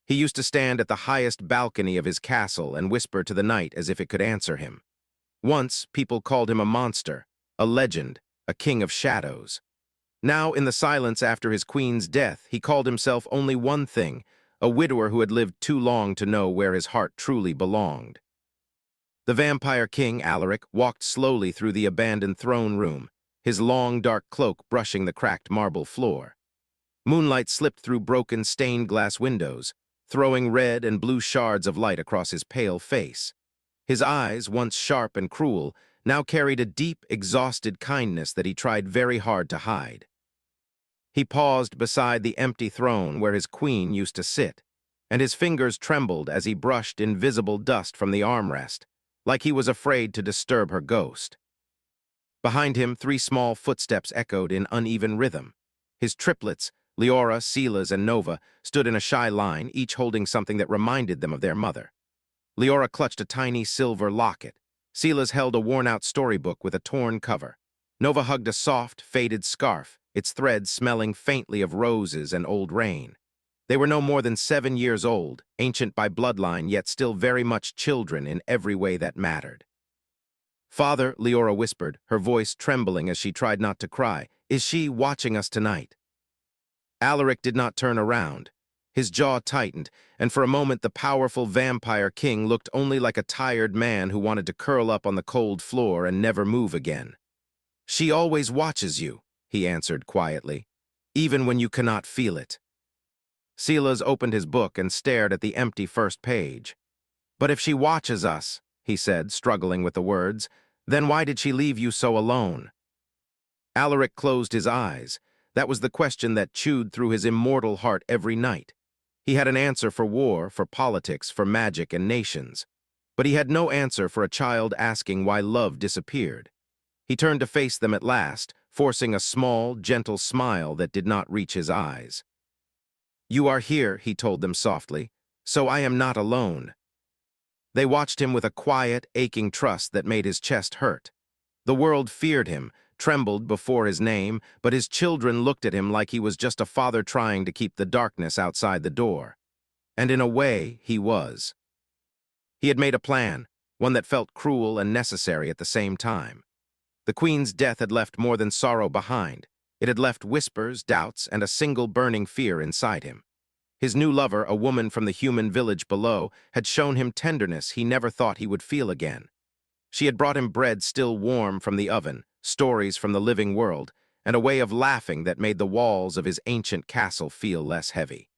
He used to stand at the highest balcony of his castle and whisper to the night as if it could answer him. Once, people called him a monster, a legend, a king of shadows. Now, in the silence after his queen's death, he called himself only one thing, a widower who had lived too long to know where his heart truly belonged. The vampire king, Alaric, walked slowly through the abandoned throne room, his long, dark cloak brushing the cracked marble floor. Moonlight slipped through broken stained glass windows, throwing red and blue shards of light across his pale face. His eyes, once sharp and cruel, now carried a deep, exhausted kindness that he tried very hard to hide. He paused beside the empty throne where his queen used to sit, and his fingers trembled as he brushed invisible dust from the armrest, like he was afraid to disturb her ghost. Behind him, 3 small footsteps echoed in uneven rhythm. His triplets, Leora, Silas, and Nova, stood in a shy line, each holding something that reminded them of their mother. Leora clutched a tiny silver locket. Silas held a worn-out storybook with a torn cover. Nova hugged a soft, faded scarf, its threads smelling faintly of roses and old rain. They were no more than 7 years old, ancient by bloodline, yet still very much children in every way that mattered. "Father," Leora whispered, her voice trembling as she tried not to cry, "is she watching us tonight?" Alaric did not turn around. His jaw tightened, and for a moment the powerful vampire king looked only like a tired man who wanted to curl up on the cold floor and never move again. "She always watches you," he answered quietly, "even when you cannot feel it." Silas opened his book and stared at the empty first page. "But if she watches us," he said, struggling with the words, "then why did she leave you so alone?" Alaric closed his eyes. That was the question that chewed through his immortal heart every night. He had an answer for war, for politics, for magic and nations. But he had no answer for a child asking why love disappeared. He turned to face them at last, forcing a small, gentle smile that did not reach his eyes. "You are here," he told them softly, "so I am not alone." They watched him with a quiet, aching trust that made his chest hurt. The world feared him, trembled before his name, but his children looked at him like he was just a father trying to keep the darkness outside the door. And in a way, he was. He had made a plan, one that felt cruel and necessary at the same time. The queen's death had left more than sorrow behind. It had left whispers, doubts, and a single burning fear inside him. His new lover, a woman from the human village below, had shown him tenderness he never thought he would feel again. She had brought him bread still warm from the oven, stories from the living world, and a way of laughing that made the walls of his ancient castle feel less heavy.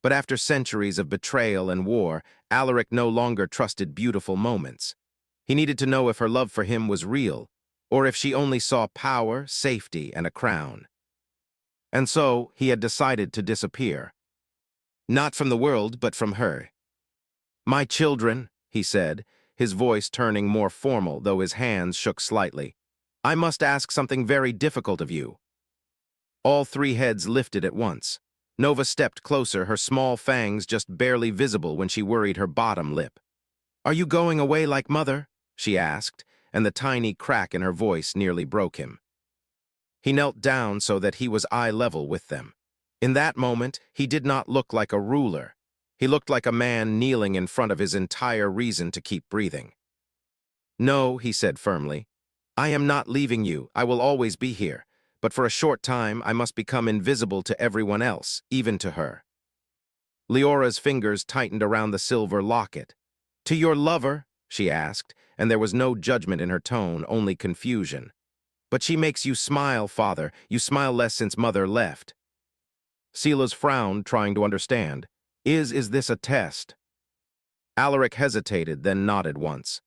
But after centuries of betrayal and war, Alaric no longer trusted beautiful moments. He needed to know if her love for him was real, or if she only saw power, safety, and a crown. And so he had decided to disappear. Not from the world, but from her. "My children," he said, his voice turning more formal, though his hands shook slightly, "I must ask something very difficult of you." All 3 heads lifted at once. Nova stepped closer, her small fangs just barely visible when she worried her bottom lip. "Are you going away like mother?" she asked, and the tiny crack in her voice nearly broke him. He knelt down so that he was eye level with them. In that moment, he did not look like a ruler. He looked like a man kneeling in front of his entire reason to keep breathing. "No," he said firmly. "I am not leaving you. I will always be here. But for a short time, I must become invisible to everyone else, even to her." Leora's fingers tightened around the silver locket. "To your lover?" she asked, and there was no judgment in her tone, only confusion. "But she makes you smile, father. You smile less since mother left." Silas frowned, trying to understand. Is this a test?" Alaric hesitated, then nodded once.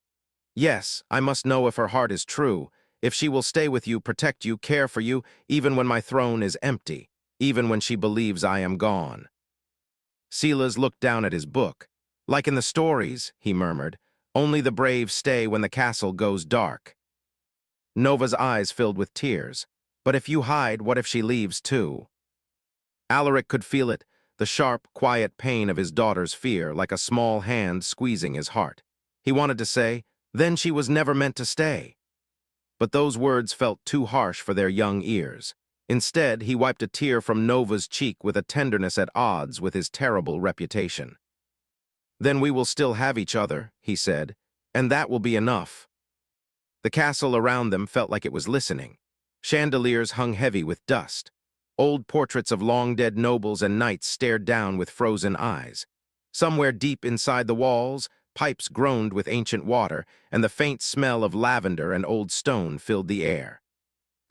"Yes, I must know if her heart is true, if she will stay with you, protect you, care for you, even when my throne is empty, even when she believes I am gone." Silas looked down at his book. "Like in the stories," he murmured, "only the brave stay when the castle goes dark." Nova's eyes filled with tears. "But if you hide, what if she leaves too?" Alaric could feel it, the sharp, quiet pain of his daughter's fear, like a small hand squeezing his heart. He wanted to say, "Then she was never meant to stay." But those words felt too harsh for their young ears. Instead, he wiped a tear from Nova's cheek with a tenderness at odds with his terrible reputation. "Then we will still have each other," he said, "and that will be enough." The castle around them felt like it was listening. Chandeliers hung heavy with dust. Old portraits of long-dead nobles and knights stared down with frozen eyes. Somewhere deep inside the walls, pipes groaned with ancient water, and the faint smell of lavender and old stone filled the air.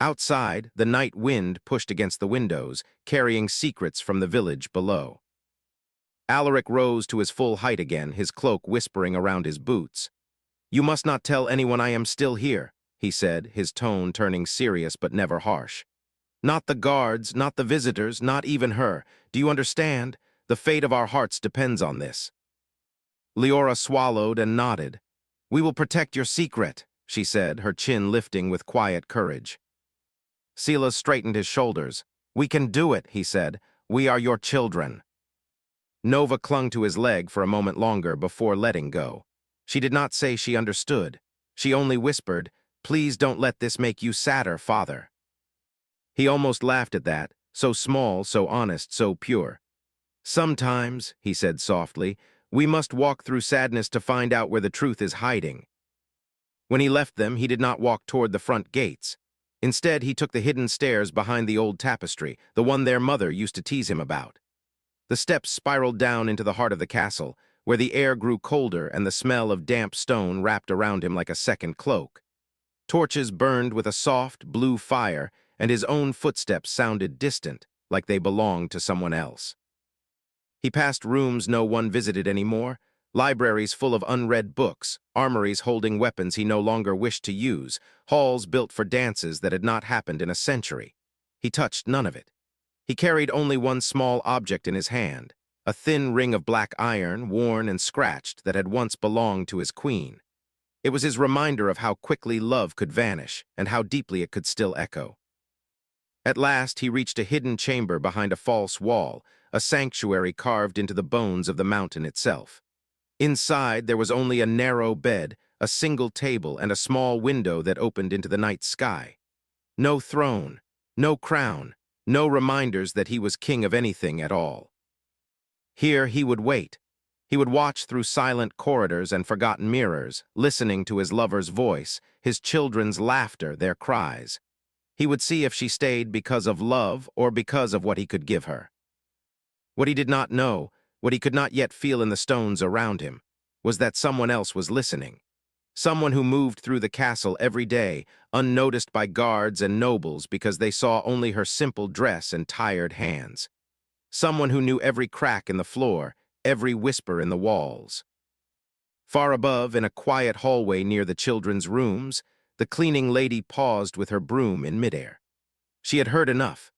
Outside, the night wind pushed against the windows, carrying secrets from the village below. Alaric rose to his full height again, his cloak whispering around his boots. "You must not tell anyone I am still here," he said, his tone turning serious but never harsh. "Not the guards, not the visitors, not even her. Do you understand? The fate of our hearts depends on this." Leora swallowed and nodded. "We will protect your secret," she said, her chin lifting with quiet courage. Silas straightened his shoulders. "We can do it," he said. "We are your children." Nova clung to his leg for a moment longer before letting go. She did not say she understood. She only whispered, "Please don't let this make you sadder, Father." He almost laughed at that, so small, so honest, so pure. "Sometimes," he said softly, "we must walk through sadness to find out where the truth is hiding." When he left them, he did not walk toward the front gates. Instead, he took the hidden stairs behind the old tapestry, the one their mother used to tease him about. The steps spiraled down into the heart of the castle, where the air grew colder and the smell of damp stone wrapped around him like a second cloak. Torches burned with a soft, blue fire, and his own footsteps sounded distant, like they belonged to someone else. He passed rooms no one visited anymore, libraries full of unread books, armories holding weapons he no longer wished to use, halls built for dances that had not happened in a century. He touched none of it. He carried only one small object in his hand, a thin ring of black iron, worn and scratched, that had once belonged to his queen. It was his reminder of how quickly love could vanish and how deeply it could still echo. At last, he reached a hidden chamber behind a false wall, a sanctuary carved into the bones of the mountain itself. Inside, there was only a narrow bed, a single table, and a small window that opened into the night sky. No throne, no crown, no reminders that he was king of anything at all. Here he would wait. He would watch through silent corridors and forgotten mirrors, listening to his lover's voice, his children's laughter, their cries. He would see if she stayed because of love or because of what he could give her. What he did not know, what he could not yet feel in the stones around him, was that someone else was listening. Someone who moved through the castle every day, unnoticed by guards and nobles because they saw only her simple dress and tired hands. Someone who knew every crack in the floor, every whisper in the walls. Far above, in a quiet hallway near the children's rooms, the cleaning lady paused with her broom in midair. She had heard enough.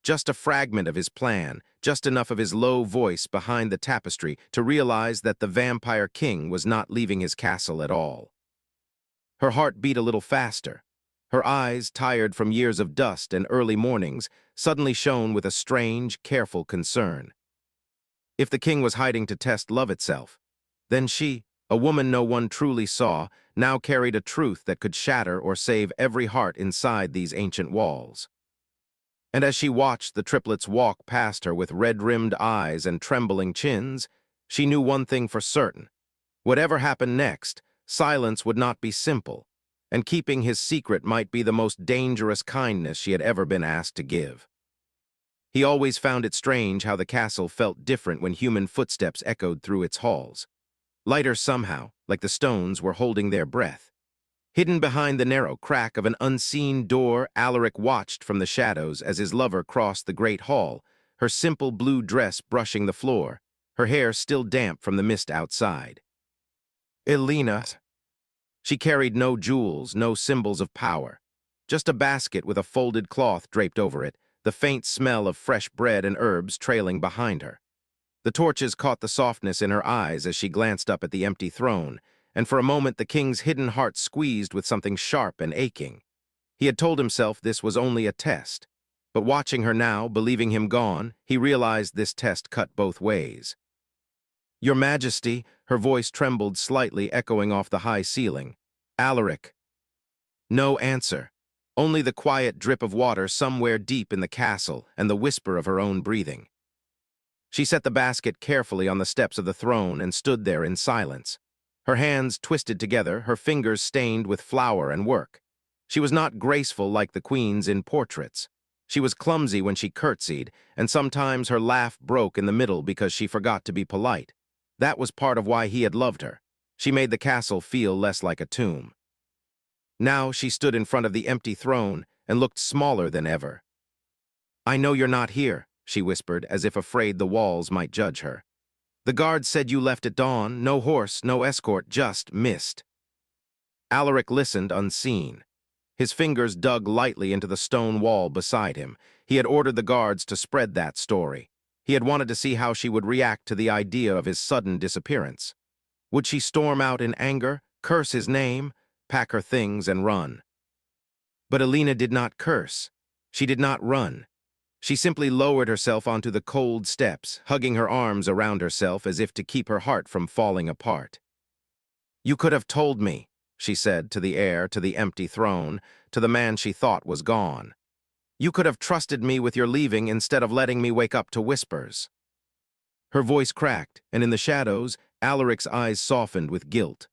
Just a fragment of his plan, just enough of his low voice behind the tapestry to realize that the vampire king was not leaving his castle at all. Her heart beat a little faster. Her eyes, tired from years of dust and early mornings, suddenly shone with a strange, careful concern. If the king was hiding to test love itself, then she, a woman no one truly saw, now carried a truth that could shatter or save every heart inside these ancient walls. And as she watched the triplets walk past her with red-rimmed eyes and trembling chins, she knew one thing for certain. Whatever happened next, silence would not be simple, and keeping his secret might be the most dangerous kindness she had ever been asked to give. He always found it strange how the castle felt different when human footsteps echoed through its halls. Lighter somehow, like the stones were holding their breath. Hidden behind the narrow crack of an unseen door, Alaric watched from the shadows as his lover crossed the great hall, her simple blue dress brushing the floor, her hair still damp from the mist outside. Elena. She carried no jewels, no symbols of power. Just a basket with a folded cloth draped over it, the faint smell of fresh bread and herbs trailing behind her. The torches caught the softness in her eyes as she glanced up at the empty throne, and for a moment the king's hidden heart squeezed with something sharp and aching. He had told himself this was only a test, but watching her now, believing him gone, he realized this test cut both ways. "Your Majesty," her voice trembled slightly, echoing off the high ceiling. "Alaric." No answer, only the quiet drip of water somewhere deep in the castle and the whisper of her own breathing. She set the basket carefully on the steps of the throne and stood there in silence. Her hands twisted together, her fingers stained with flour and work. She was not graceful like the queens in portraits. She was clumsy when she curtsied, and sometimes her laugh broke in the middle because she forgot to be polite. That was part of why he had loved her. She made the castle feel less like a tomb. Now she stood in front of the empty throne and looked smaller than ever. "I know you're not here," she whispered, as if afraid the walls might judge her. "The guards said you left at dawn, no horse, no escort, just mist." Alaric listened unseen. His fingers dug lightly into the stone wall beside him. He had ordered the guards to spread that story. He had wanted to see how she would react to the idea of his sudden disappearance. Would she storm out in anger, curse his name, pack her things and run? But Alina did not curse. She did not run. She simply lowered herself onto the cold steps, hugging her arms around herself as if to keep her heart from falling apart. "You could have told me," she said to the air, to the empty throne, to the man she thought was gone. "You could have trusted me with your leaving instead of letting me wake up to whispers." Her voice cracked, and in the shadows, Alaric's eyes softened with guilt.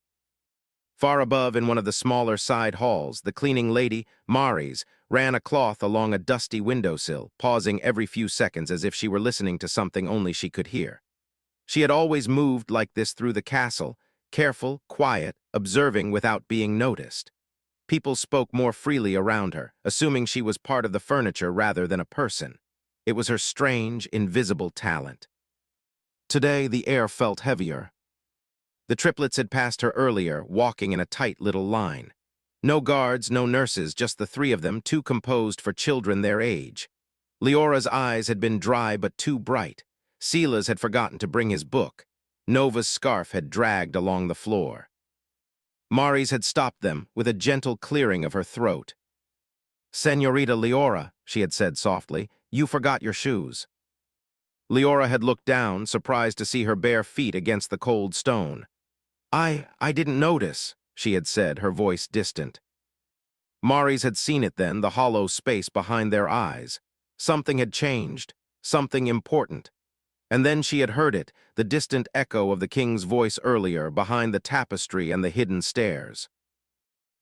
Far above, in one of the smaller side halls, the cleaning lady, Maris, ran a cloth along a dusty windowsill, pausing every few seconds as if she were listening to something only she could hear. She had always moved like this through the castle, careful, quiet, observing without being noticed. People spoke more freely around her, assuming she was part of the furniture rather than a person. It was her strange, invisible talent. Today, the air felt heavier. The triplets had passed her earlier, walking in a tight little line. No guards, no nurses, just the three of them, too composed for children their age. Leora's eyes had been dry but too bright. Sila's had forgotten to bring his book. Nova's scarf had dragged along the floor. Maris had stopped them with a gentle clearing of her throat. "Señorita Leora," she had said softly, "you forgot your shoes." Leora had looked down, surprised to see her bare feet against the cold stone. I didn't notice," she had said, her voice distant. Maris had seen it then, the hollow space behind their eyes. Something had changed, something important. And then she had heard it, the distant echo of the king's voice earlier, behind the tapestry and the hidden stairs.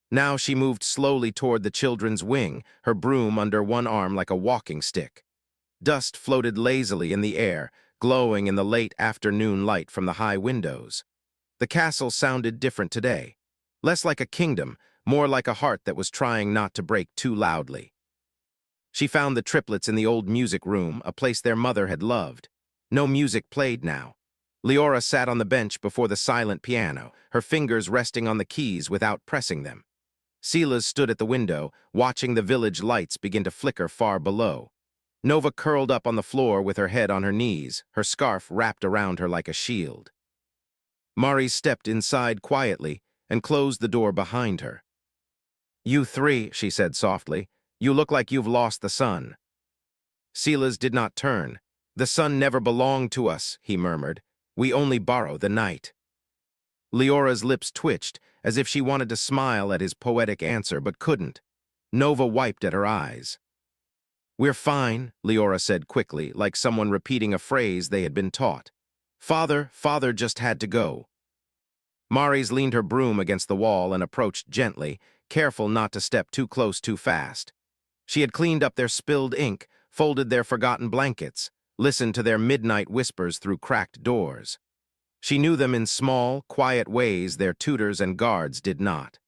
Now she moved slowly toward the children's wing, her broom under one arm like a walking stick. Dust floated lazily in the air, glowing in the late afternoon light from the high windows. The castle sounded different today. Less like a kingdom, more like a heart that was trying not to break too loudly. She found the triplets in the old music room, a place their mother had loved. No music played now. Leora sat on the bench before the silent piano, her fingers resting on the keys without pressing them. Silas stood at the window, watching the village lights begin to flicker far below. Nova curled up on the floor with her head on her knees, her scarf wrapped around her like a shield. Maris stepped inside quietly and closed the door behind her. "You three," she said softly, "you look like you've lost the sun." Silas did not turn. "The sun never belonged to us," he murmured. "We only borrow the night." Leora's lips twitched, as if she wanted to smile at his poetic answer, but couldn't. Nova wiped at her eyes. "We're fine," Leora said quickly, like someone repeating a phrase they had been taught. Father just had to go." Maris leaned her broom against the wall and approached gently, careful not to step too close too fast. She had cleaned up their spilled ink, folded their forgotten blankets, listened to their midnight whispers through cracked doors. She knew them in small, quiet ways their tutors and guards did not.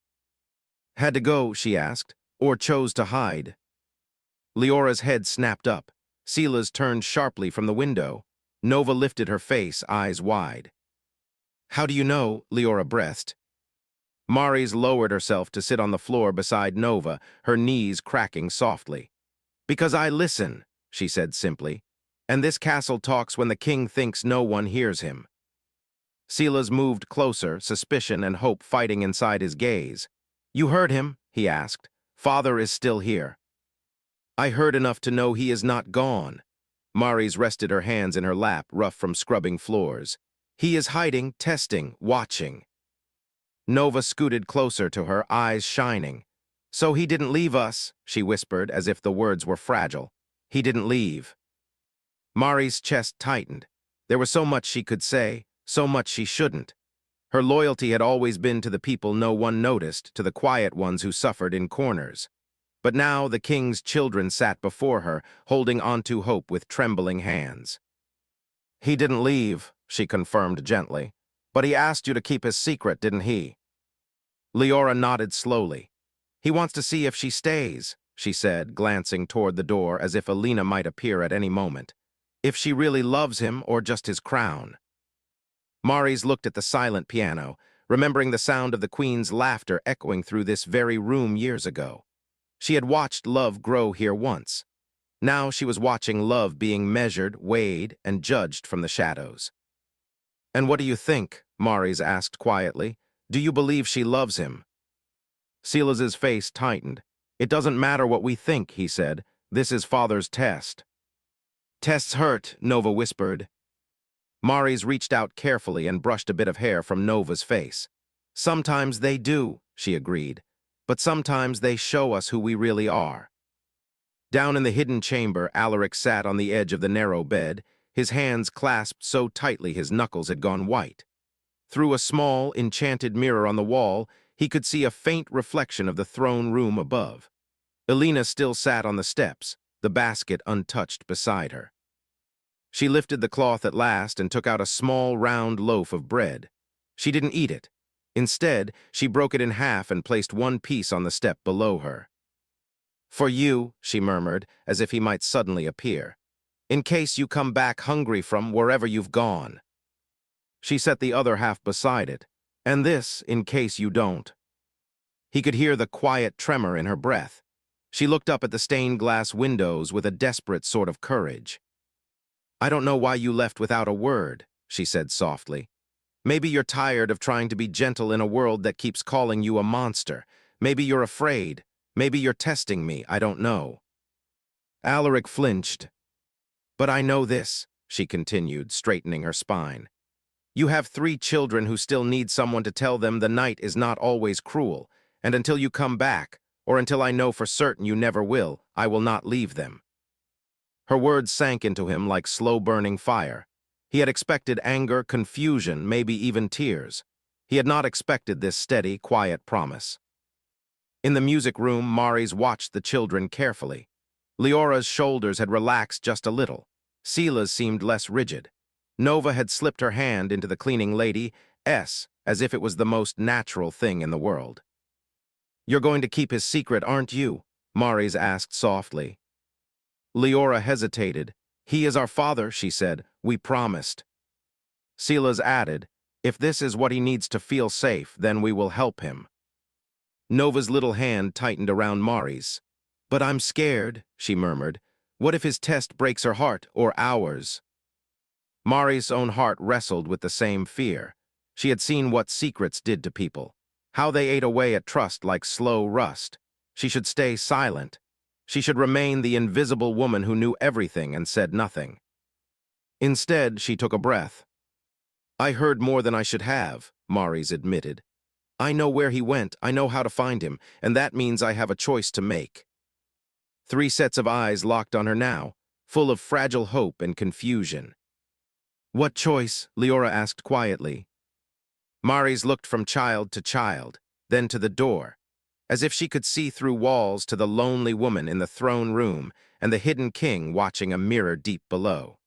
"Had to go," she asked, "or chose to hide?" Leora's head snapped up. Sila's turned sharply from the window. Nova lifted her face, eyes wide. "How do you know?" Leora breathed. Maris lowered herself to sit on the floor beside Nova, her knees cracking softly. "Because I listen," she said simply. "And this castle talks when the king thinks no one hears him." Silas moved closer, suspicion and hope fighting inside his gaze. "You heard him?" he asked. "Father is still here." "I heard enough to know he is not gone." Maris rested her hands in her lap, rough from scrubbing floors. "He is hiding, testing, watching." Nova scooted closer to her, eyes shining. "So he didn't leave us," she whispered, as if the words were fragile. "He didn't leave." Mari's chest tightened. There was so much she could say, so much she shouldn't. Her loyalty had always been to the people no one noticed, to the quiet ones who suffered in corners. But now the king's children sat before her, holding onto hope with trembling hands. "He didn't leave," she confirmed gently. "But he asked you to keep his secret, didn't he?" Leora nodded slowly. "He wants to see if she stays," she said, glancing toward the door as if Alina might appear at any moment. "If she really loves him or just his crown." Maris looked at the silent piano, remembering the sound of the Queen's laughter echoing through this very room years ago. She had watched love grow here once. Now she was watching love being measured, weighed, and judged from the shadows. "And what do you think?" Maris asked quietly. "Do you believe she loves him?" Silas's face tightened. "It doesn't matter what we think," he said. "This is Father's test." "Tests hurt," Nova whispered. Maris reached out carefully and brushed a bit of hair from Nova's face. "Sometimes they do," she agreed. "But sometimes they show us who we really are." Down in the hidden chamber, Alaric sat on the edge of the narrow bed, his hands clasped so tightly his knuckles had gone white. Through a small, enchanted mirror on the wall, he could see a faint reflection of the throne room above. Alina still sat on the steps, the basket untouched beside her. She lifted the cloth at last and took out a small, round loaf of bread. She didn't eat it. Instead, she broke it in half and placed one piece on the step below her. "For you," she murmured, as if he might suddenly appear. "In case you come back hungry from wherever you've gone." She set the other half beside it. "And this, in case you don't." He could hear the quiet tremor in her breath. She looked up at the stained glass windows with a desperate sort of courage. "I don't know why you left without a word," she said softly. "Maybe you're tired of trying to be gentle in a world that keeps calling you a monster. Maybe you're afraid. Maybe you're testing me, I don't know." Alaric flinched. "But I know this," she continued, straightening her spine. "You have 3 children who still need someone to tell them the night is not always cruel, and until you come back, or until I know for certain you never will, I will not leave them." Her words sank into him like slow-burning fire. He had expected anger, confusion, maybe even tears. He had not expected this steady, quiet promise. In the music room, Maris watched the children carefully. Leora's shoulders had relaxed just a little. Sila's seemed less rigid. Nova had slipped her hand into the cleaning lady's, as if it was the most natural thing in the world. "You're going to keep his secret, aren't you?" Maris asked softly. Leora hesitated. "He is our father," she said. "We promised." Silas added, "If this is what he needs to feel safe, then we will help him." Nova's little hand tightened around Mari's. "But I'm scared," she murmured. "What if his test breaks her heart, or ours?" Mari's own heart wrestled with the same fear. She had seen what secrets did to people, how they ate away at trust like slow rust. She should stay silent. She should remain the invisible woman who knew everything and said nothing. Instead, she took a breath. "I heard more than I should have," Maris admitted. "I know where he went, I know how to find him, and that means I have a choice to make." 3 sets of eyes locked on her now, full of fragile hope and confusion. "What choice?" Leora asked quietly. Maris looked from child to child, then to the door, as if she could see through walls to the lonely woman in the throne room and the hidden king watching a mirror deep below.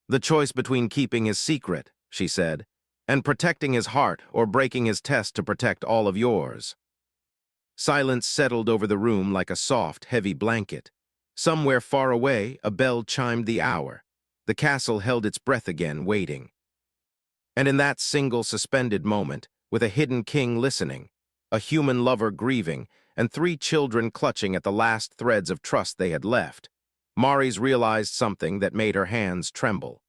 "The choice between keeping his secret," she said, "and protecting his heart or breaking his test to protect all of yours." Silence settled over the room like a soft, heavy blanket. Somewhere far away, a bell chimed the hour. The castle held its breath again, waiting. And in that single suspended moment, with a hidden king listening, a human lover grieving, and 3 children clutching at the last threads of trust they had left, Maris realized something that made her hands tremble.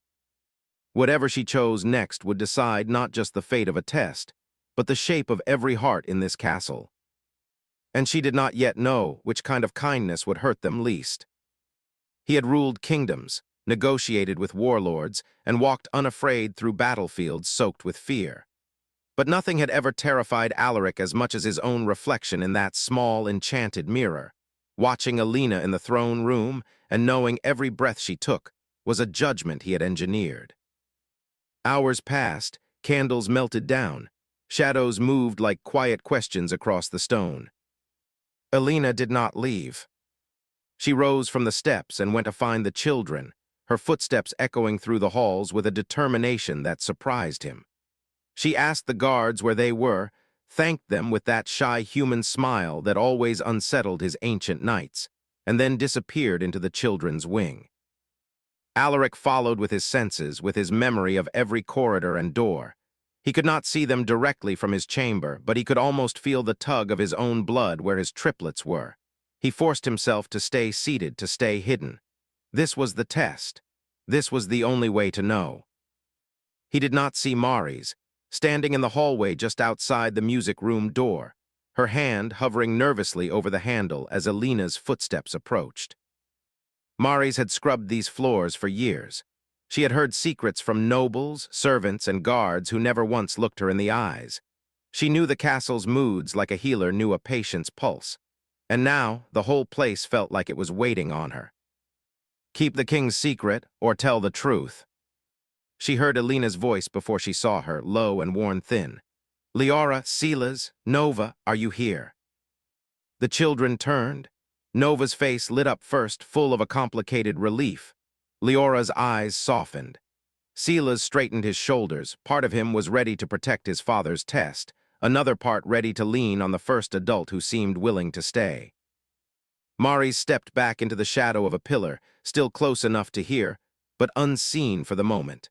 Whatever she chose next would decide not just the fate of a test, but the shape of every heart in this castle. And she did not yet know which kind of kindness would hurt them least. He had ruled kingdoms, negotiated with warlords, and walked unafraid through battlefields soaked with fear. But nothing had ever terrified Alaric as much as his own reflection in that small, enchanted mirror. Watching Alina in the throne room and knowing every breath she took was a judgment he had engineered. Hours passed, candles melted down, shadows moved like quiet questions across the stone. Alina did not leave. She rose from the steps and went to find the children, her footsteps echoing through the halls with a determination that surprised him. She asked the guards where they were, thanked them with that shy human smile that always unsettled his ancient knights, and then disappeared into the children's wing. Alaric followed with his senses, with his memory of every corridor and door. He could not see them directly from his chamber, but he could almost feel the tug of his own blood where his triplets were. He forced himself to stay seated, to stay hidden. This was the test. This was the only way to know. He did not see Maris, standing in the hallway just outside the music room door, her hand hovering nervously over the handle as Alina's footsteps approached. Maris had scrubbed these floors for years. She had heard secrets from nobles, servants, and guards who never once looked her in the eyes. She knew the castle's moods like a healer knew a patient's pulse. And now, the whole place felt like it was waiting on her. Keep the king's secret, or tell the truth. She heard Alina's voice before she saw her, low and worn thin. Liara, Silas, Nova, are you here? The children turned. Nova's face lit up first, full of a complicated relief. Liara's eyes softened. Silas straightened his shoulders. Part of him was ready to protect his father's test, another part ready to lean on the first adult who seemed willing to stay. Maris stepped back into the shadow of a pillar, still close enough to hear, but unseen for the moment.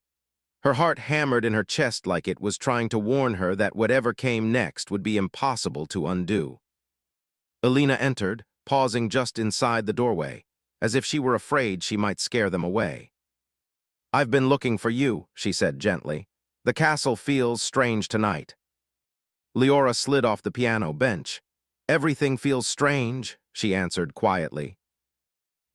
Her heart hammered in her chest like it was trying to warn her that whatever came next would be impossible to undo. Alina entered, pausing just inside the doorway, as if she were afraid she might scare them away. I've been looking for you, she said gently. The castle feels strange tonight. Liara slid off the piano bench. Everything feels strange, she answered quietly.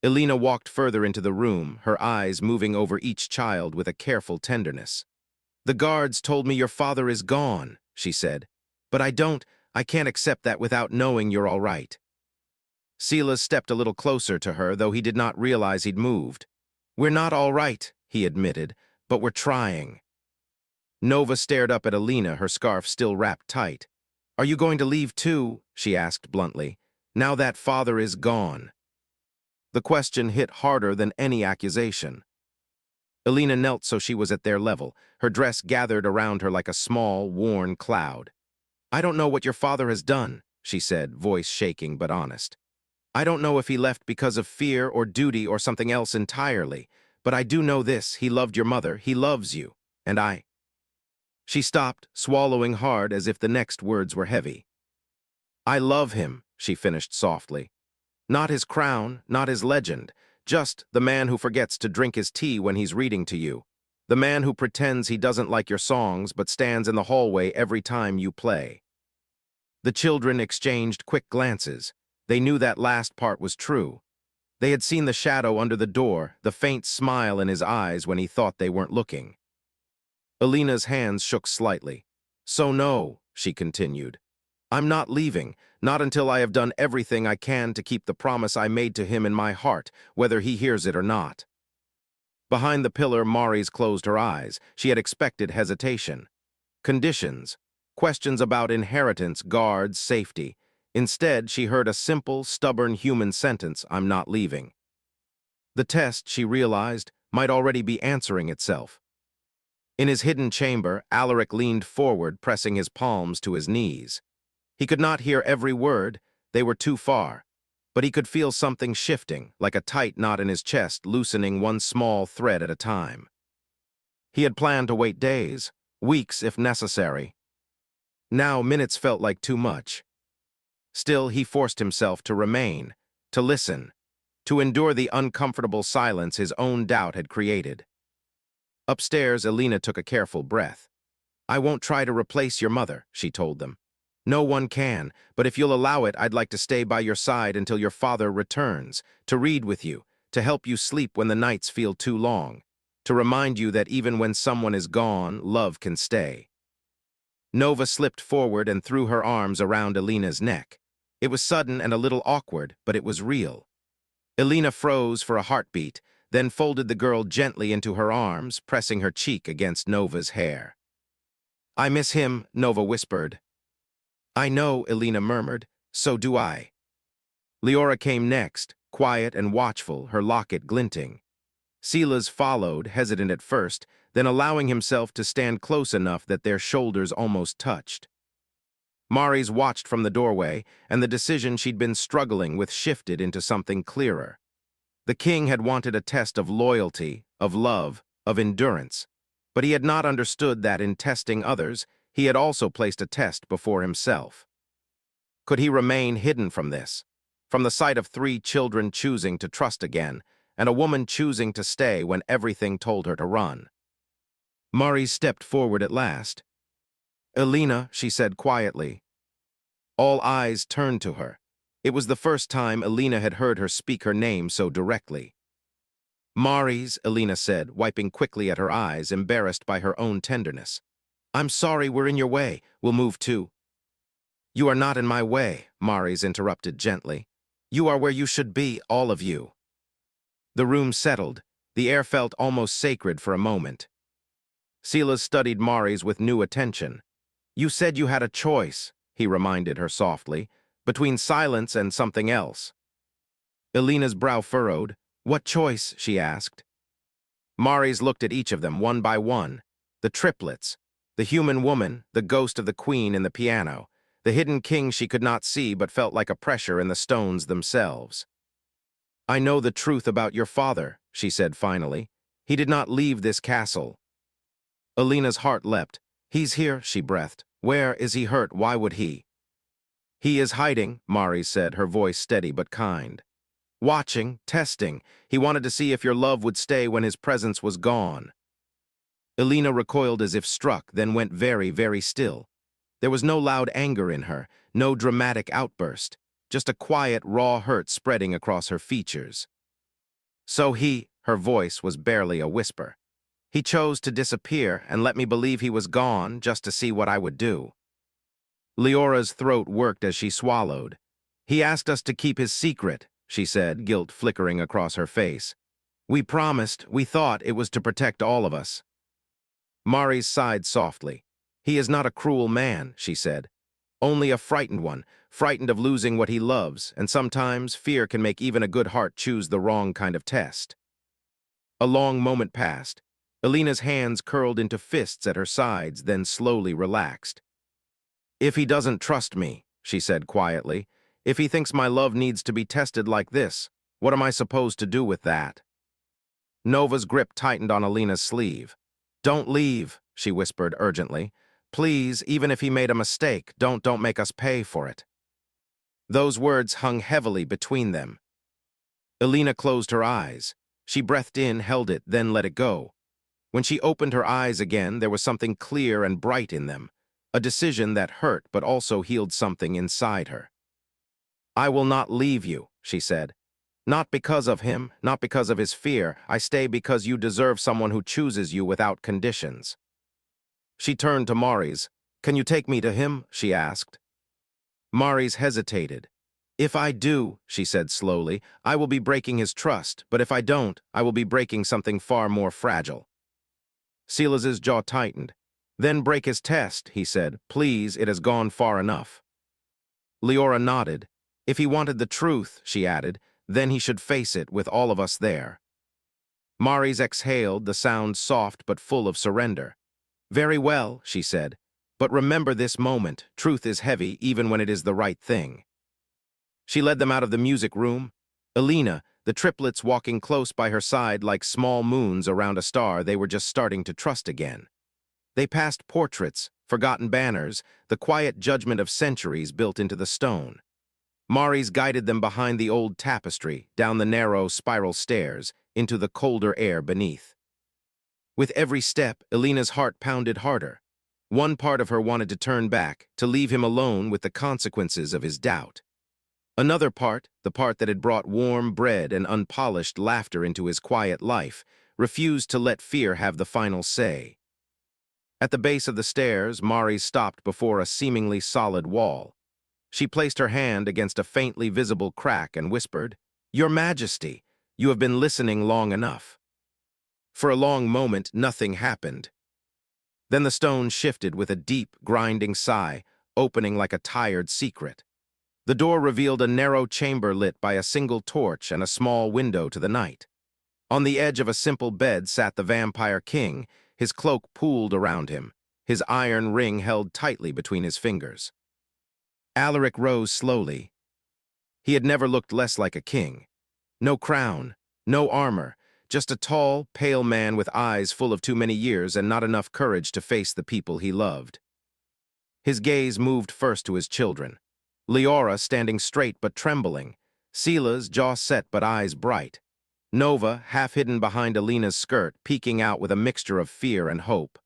Alina walked further into the room, her eyes moving over each child with a careful tenderness. The guards told me your father is gone, she said. But I can't accept that without knowing you're all right. Silas stepped a little closer to her, though he did not realize he'd moved. We're not all right, he admitted, but we're trying. Nova stared up at Alina, her scarf still wrapped tight. Are you going to leave too? She asked bluntly. Now that father is gone. The question hit harder than any accusation. Alina knelt so she was at their level, her dress gathered around her like a small, worn cloud. I don't know what your father has done, she said, voice shaking but honest. I don't know if he left because of fear or duty or something else entirely, but I do know this, he loved your mother, he loves you, and I... She stopped, swallowing hard as if the next words were heavy. I love him, she finished softly. Not his crown, not his legend, just the man who forgets to drink his tea when he's reading to you, the man who pretends he doesn't like your songs but stands in the hallway every time you play. The children exchanged quick glances. They knew that last part was true. They had seen the shadow under the door, the faint smile in his eyes when he thought they weren't looking. Alina's hands shook slightly. So no, she continued. I'm not leaving, not until I have done everything I can to keep the promise I made to him in my heart, whether he hears it or not. Behind the pillar, Maris closed her eyes. She had expected hesitation. Conditions. Questions about inheritance, guards, safety. Instead, she heard a simple, stubborn human sentence, I'm not leaving. The test, she realized, might already be answering itself. In his hidden chamber, Alaric leaned forward, pressing his palms to his knees. He could not hear every word, they were too far, but he could feel something shifting, like a tight knot in his chest, loosening one small thread at a time. He had planned to wait days, weeks if necessary. Now minutes felt like too much. Still, he forced himself to remain, to listen, to endure the uncomfortable silence his own doubt had created. Upstairs, Alina took a careful breath. I won't try to replace your mother, she told them. No one can, but if you'll allow it, I'd like to stay by your side until your father returns, to read with you, to help you sleep when the nights feel too long, to remind you that even when someone is gone, love can stay. Nova slipped forward and threw her arms around Elena's neck. It was sudden and a little awkward, but it was real. Elena froze for a heartbeat, then folded the girl gently into her arms, pressing her cheek against Nova's hair. "I miss him," Nova whispered. "I know," Elena murmured. "So do I." Leora came next, quiet and watchful, her locket glinting. Silas followed, hesitant at first, then allowing himself to stand close enough that their shoulders almost touched. Maris watched from the doorway, and the decision she'd been struggling with shifted into something clearer. The king had wanted a test of loyalty, of love, of endurance, but he had not understood that in testing others, he had also placed a test before himself. Could he remain hidden from this? From the sight of 3 children choosing to trust again, and a woman choosing to stay when everything told her to run? Maris stepped forward at last. "Elena," she said quietly. All eyes turned to her. It was the first time Elena had heard her speak her name so directly. "Maris," Elena said, wiping quickly at her eyes, embarrassed by her own tenderness. "I'm sorry we're in your way. We'll move too." "You are not in my way," Maris interrupted gently. "You are where you should be, all of you." The room settled. The air felt almost sacred for a moment. Silas studied Maris with new attention. "You said you had a choice," he reminded her softly, "between silence and something else." Elena's brow furrowed. "What choice?" she asked. Maris looked at each of them one by one. The triplets, the human woman, the ghost of the queen in the piano, the hidden king she could not see but felt like a pressure in the stones themselves. "I know the truth about your father," she said finally. "He did not leave this castle." Elena's heart leapt. "He's here," she breathed. "Where is he hurt? Why would he?" "He is hiding," Maris said, her voice steady but kind. "Watching, testing. He wanted to see if your love would stay when his presence was gone." Elena recoiled as if struck, then went very, very still. There was no loud anger in her, no dramatic outburst, just a quiet, raw hurt spreading across her features. "So her voice was barely a whisper. "He chose to disappear and let me believe he was gone just to see what I would do." Leora's throat worked as she swallowed. "He asked us to keep his secret," she said, guilt flickering across her face. "We promised, we thought it was to protect all of us." Maris sighed softly. "He is not a cruel man," she said. "Only a frightened one, frightened of losing what he loves, and sometimes fear can make even a good heart choose the wrong kind of test." A long moment passed. Elena's hands curled into fists at her sides, then slowly relaxed. "If he doesn't trust me," she said quietly, "if he thinks my love needs to be tested like this, what am I supposed to do with that?" Nova's grip tightened on Elena's sleeve. "Don't leave," she whispered urgently. "Please, even if he made a mistake, don't make us pay for it." Those words hung heavily between them. Elena closed her eyes. She breathed in, held it, then let it go. When she opened her eyes again, there was something clear and bright in them, a decision that hurt but also healed something inside her. "I will not leave you," she said. "Not because of him, not because of his fear. I stay because you deserve someone who chooses you without conditions." She turned to Maris. "Can you take me to him?" she asked. Maris hesitated. "If I do," she said slowly, "I will be breaking his trust, but if I don't, I will be breaking something far more fragile." Silas's jaw tightened. "Then break his test," he said. "Please, it has gone far enough." Leora nodded. "If he wanted the truth," she added, "then he should face it with all of us there." Maris exhaled, the sound soft but full of surrender. "Very well," she said, "but remember this moment. Truth is heavy even when it is the right thing." She led them out of the music room. Elena, the triplets walking close by her side like small moons around a star they were just starting to trust again. They passed portraits, forgotten banners, the quiet judgment of centuries built into the stone. Maris guided them behind the old tapestry, down the narrow spiral stairs, into the colder air beneath. With every step, Elena's heart pounded harder. One part of her wanted to turn back, to leave him alone with the consequences of his doubt. Another part, the part that had brought warm bread and unpolished laughter into his quiet life, refused to let fear have the final say. At the base of the stairs, Mari stopped before a seemingly solid wall. She placed her hand against a faintly visible crack and whispered, "Your Majesty, you have been listening long enough." For a long moment, nothing happened. Then the stone shifted with a deep, grinding sigh, opening like a tired secret. The door revealed a narrow chamber lit by a single torch and a small window to the night. On the edge of a simple bed sat the vampire king, his cloak pooled around him, his iron ring held tightly between his fingers. Alaric rose slowly. He had never looked less like a king. No crown, no armor, just a tall, pale man with eyes full of too many years and not enough courage to face the people he loved. His gaze moved first to his children. Leora standing straight but trembling, Sela's jaw set but eyes bright, Nova half hidden behind Alina's skirt, peeking out with a mixture of fear and hope.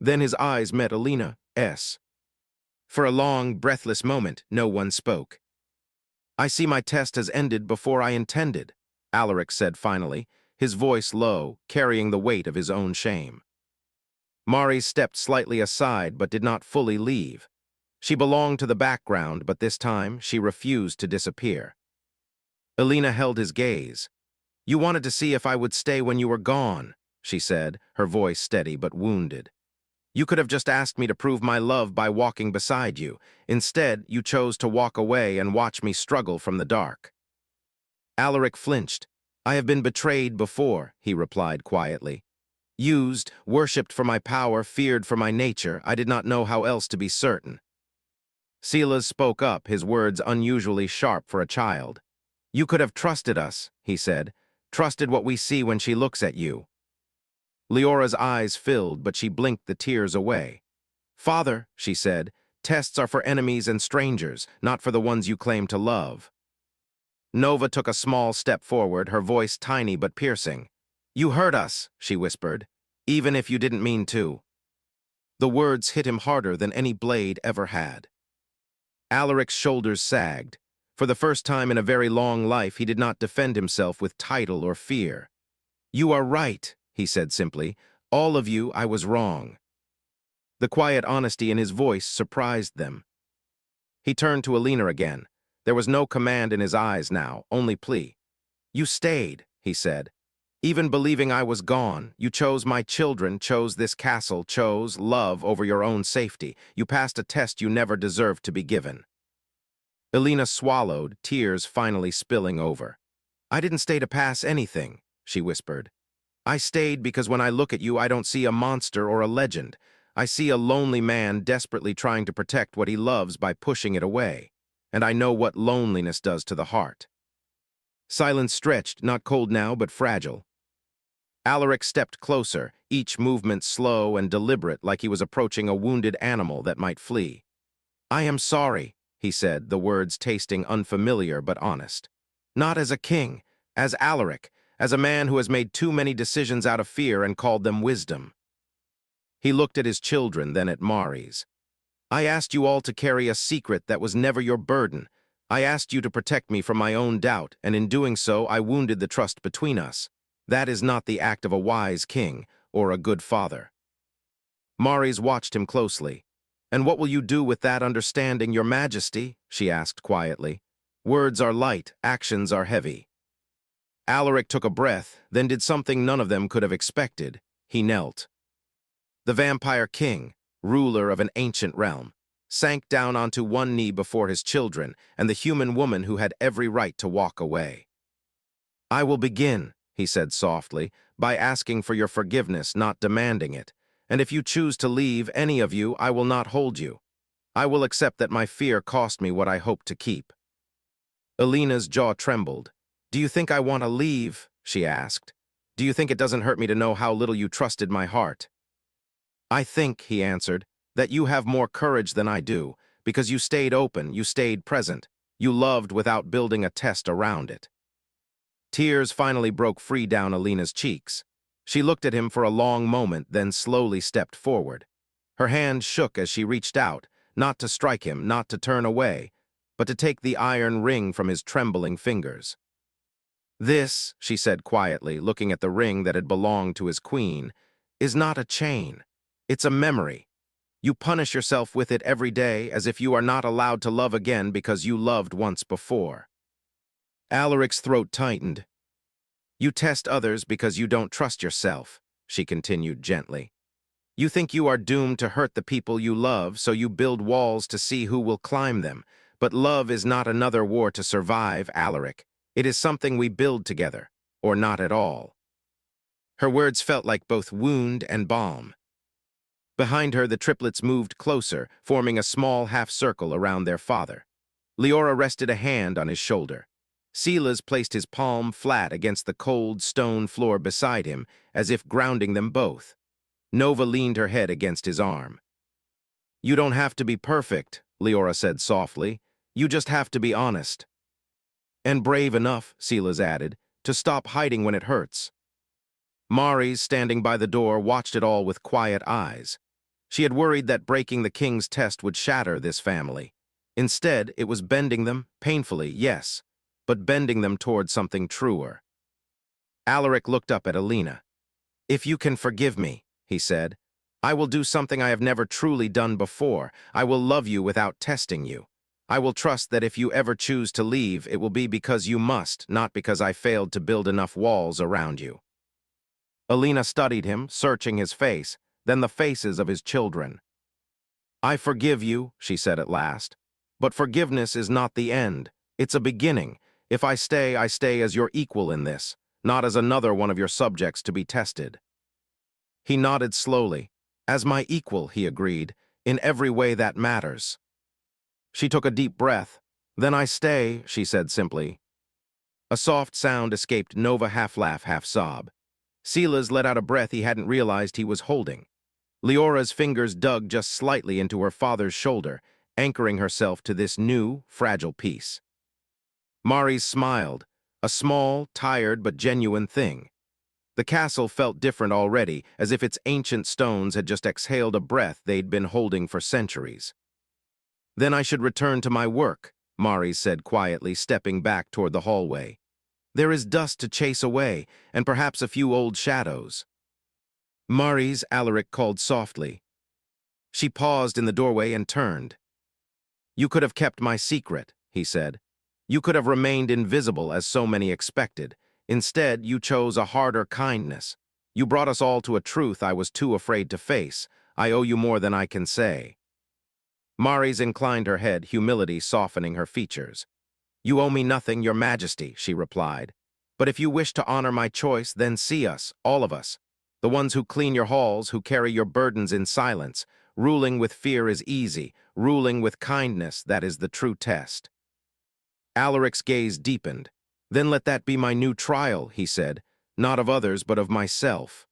Then his eyes met Alina's. For a long, breathless moment, no one spoke. "I see my test has ended before I intended," Alaric said finally, his voice low, carrying the weight of his own shame. Mari stepped slightly aside but did not fully leave. She belonged to the background, but this time she refused to disappear. Alina held his gaze. "You wanted to see if I would stay when you were gone," she said, her voice steady but wounded. "You could have just asked me to prove my love by walking beside you. Instead, you chose to walk away and watch me struggle from the dark." Alaric flinched. "I have been betrayed before," he replied quietly. "Used, worshipped for my power, feared for my nature. I did not know how else to be certain." Silas spoke up, his words unusually sharp for a child. "You could have trusted us," he said. "Trusted what we see when she looks at you." Leora's eyes filled, but she blinked the tears away. "Father," she said, "tests are for enemies and strangers, not for the ones you claim to love." Nova took a small step forward, her voice tiny but piercing. "You hurt us," she whispered, "even if you didn't mean to." The words hit him harder than any blade ever had. Alaric's shoulders sagged. For the first time in a very long life, he did not defend himself with title or fear. "You are right," he said simply. "All of you, I was wrong." The quiet honesty in his voice surprised them. He turned to Alina again. There was no command in his eyes now, only plea. "You stayed," he said. "Even believing I was gone, you chose my children, chose this castle, chose love over your own safety. You passed a test you never deserved to be given." Alina swallowed, tears finally spilling over. "I didn't stay to pass anything," she whispered. "I stayed because when I look at you, I don't see a monster or a legend. I see a lonely man desperately trying to protect what he loves by pushing it away. And I know what loneliness does to the heart." Silence stretched, not cold now, but fragile. Alaric stepped closer, each movement slow and deliberate, like he was approaching a wounded animal that might flee. "I am sorry," he said, the words tasting unfamiliar but honest. "Not as a king, as Alaric, as a man who has made too many decisions out of fear and called them wisdom." He looked at his children, then at Mari's. "I asked you all to carry a secret that was never your burden. I asked you to protect me from my own doubt, and in doing so, I wounded the trust between us. That is not the act of a wise king or a good father." Mari's watched him closely. "And what will you do with that understanding, Your Majesty?" she asked quietly. "Words are light, actions are heavy." Alaric took a breath, then did something none of them could have expected. He knelt. The vampire king, ruler of an ancient realm, sank down onto one knee before his children and the human woman who had every right to walk away. "I will begin," he said softly, "by asking for your forgiveness, not demanding it. And if you choose to leave, any of you, I will not hold you. I will accept that my fear cost me what I hoped to keep." Alina's jaw trembled. "Do you think I want to leave?" she asked. "Do you think it doesn't hurt me to know how little you trusted my heart?" "I think," he answered, "that you have more courage than I do, because you stayed open, you stayed present. You loved without building a test around it." Tears finally broke free down Alina's cheeks. She looked at him for a long moment, then slowly stepped forward. Her hand shook as she reached out, not to strike him, not to turn away, but to take the iron ring from his trembling fingers. "This," she said quietly, looking at the ring that had belonged to his queen, "is not a chain. It's a memory. You punish yourself with it every day as if you are not allowed to love again because you loved once before. Alaric's throat tightened. You test others because you don't trust yourself, she continued gently. You think you are doomed to hurt the people you love, so you build walls to see who will climb them. But love is not another war to survive, Alaric. It is something we build together, or not at all. Her words felt like both wound and balm. Behind her, the triplets moved closer, forming a small half-circle around their father. Leora rested a hand on his shoulder. Silas placed his palm flat against the cold stone floor beside him, as if grounding them both. Nova leaned her head against his arm. You don't have to be perfect, Leora said softly. You just have to be honest. And brave enough, Silas added, to stop hiding when it hurts. Maris, standing by the door, watched it all with quiet eyes. She had worried that breaking the king's test would shatter this family. Instead, it was bending them, painfully, yes, but bending them toward something truer. Alaric looked up at Alina. If you can forgive me, he said, I will do something I have never truly done before. I will love you without testing you. I will trust that if you ever choose to leave, it will be because you must, not because I failed to build enough walls around you. Alina studied him, searching his face, then the faces of his children. I forgive you, she said at last. But forgiveness is not the end. It's a beginning. If I stay as your equal in this, not as another one of your subjects to be tested. He nodded slowly. As my equal, he agreed, in every way that matters. She took a deep breath. Then I stay, she said simply. A soft sound escaped Nova, half-laugh, half-sob. Silas let out a breath he hadn't realized he was holding. Leora's fingers dug just slightly into her father's shoulder, anchoring herself to this new, fragile piece. Maris smiled, a small, tired but genuine thing. The castle felt different already, as if its ancient stones had just exhaled a breath they'd been holding for centuries. Then I should return to my work, Maris said quietly, stepping back toward the hallway. There is dust to chase away, and perhaps a few old shadows. Maris, Alaric called softly. She paused in the doorway and turned. You could have kept my secret, he said. You could have remained invisible as so many expected. Instead, you chose a harder kindness. You brought us all to a truth I was too afraid to face. I owe you more than I can say. Maris inclined her head, humility softening her features. You owe me nothing, your majesty, she replied. But if you wish to honor my choice, then see us, all of us. The ones who clean your halls, who carry your burdens in silence. Ruling with fear is easy. Ruling with kindness, that is the true test. Alaric's gaze deepened. Then let that be my new trial, he said, not of others but of myself.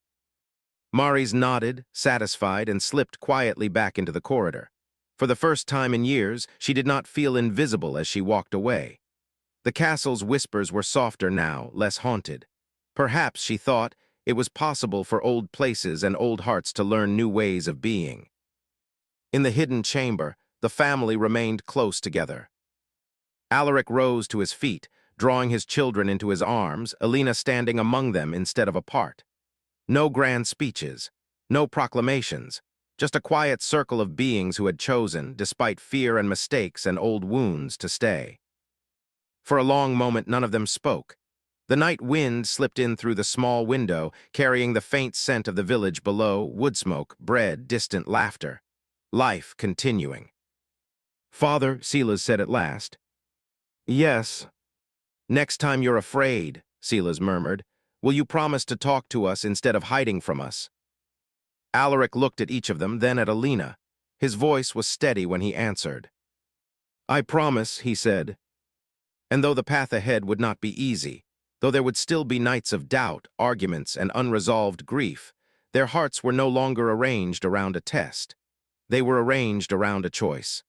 Maris nodded, satisfied, and slipped quietly back into the corridor. For the first time in years, she did not feel invisible as she walked away. The castle's whispers were softer now, less haunted. Perhaps, she thought, it was possible for old places and old hearts to learn new ways of being. In the hidden chamber, the family remained close together. Alaric rose to his feet, drawing his children into his arms, Alina standing among them instead of apart. No grand speeches, no proclamations, just a quiet circle of beings who had chosen, despite fear and mistakes and old wounds, to stay. For a long moment, none of them spoke. The night wind slipped in through the small window, carrying the faint scent of the village below, wood smoke, bread, distant laughter. Life continuing. Father, Silas said at last. Yes. Next time you're afraid, Silas murmured, will you promise to talk to us instead of hiding from us? Alaric looked at each of them, then at Alina. His voice was steady when he answered. I promise, he said. And though the path ahead would not be easy, though there would still be nights of doubt, arguments, and unresolved grief, their hearts were no longer arranged around a test. They were arranged around a choice.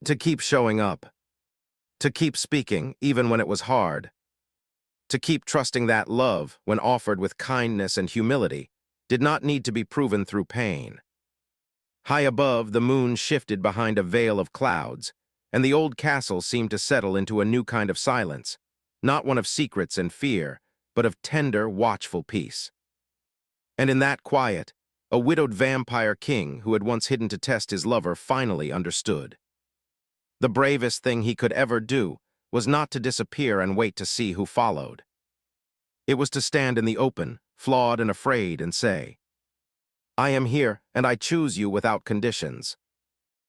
To keep showing up. To keep speaking, even when it was hard. To keep trusting that love, when offered with kindness and humility, did not need to be proven through pain. High above, the moon shifted behind a veil of clouds, and the old castle seemed to settle into a new kind of silence, not one of secrets and fear, but of tender, watchful peace. And in that quiet, A widowed vampire king who had once hidden to test his lover finally understood. The bravest thing he could ever do was not to disappear and wait to see who followed. It was to stand in the open, flawed and afraid, and say, "I am here, and I choose you without conditions."